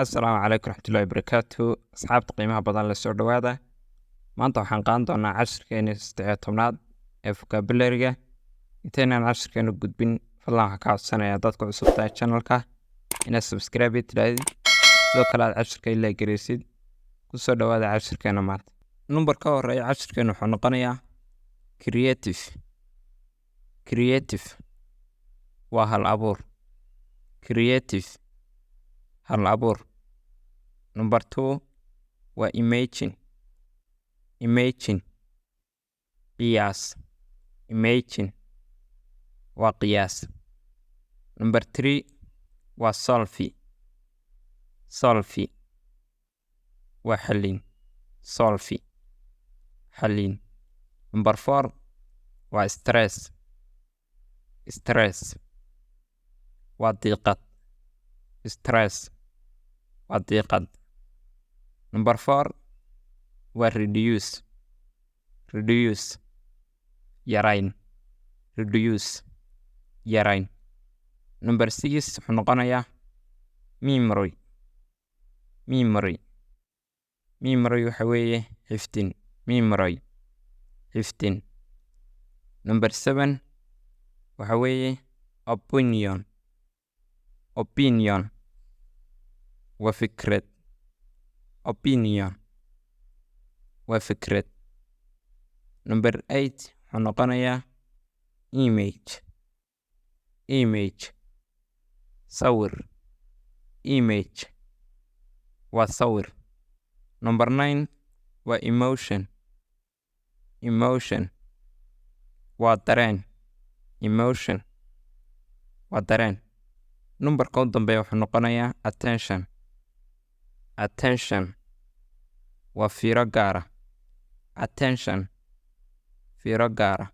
Asalaamu calaykum waraxmatullaahi wabarakaatuh. Asxaabta qiimaha badan la soo dhawaada. Maanta waxaan qaadan doonaa casharkeena 13aad ee vocabulary-ga. Intaynaan casharkeena gudbin, fadlan waxaan ka codsanayaa dadka cusub tahay channel-ka inaad subscribe tirahdid, sidoo kale aad casharka ilaa gareysid. Ku soo dhawaada casharkeena maanta. Numberka horeeya casharkeena wuxuu noqonayaa creative. Creative waa hal abuur. Creative hal abuur. Number 2 waa imagine. Imagine qiyaas. Imagine waa qiyaas. Number 3 waa solve. Solve waa xallin. Solve xallin. Number 4 waa stress. Stress waa diiqad. Stress waa diiqad. Number 4 waa reduce. Reduce yarayn. Reduce yarayn. Number 6 wuxuu noqonayaa memory. Memory. Memory waxa weeye xifdin. Memory xifdin. Number 7 waxa weeye opinion. Opinion waa fikrad. Opinion waa fikrad. Number 8 wuxuu noqonayaa image. Image sawir. Image waa sawir. Number 9 waa emotion. Emotion waa dareen. Emotion waa dareen. Numberka u dambeeya wuxuu noqonayaa attention. Attention waa fiiro gaara. Attention fiiro gaara.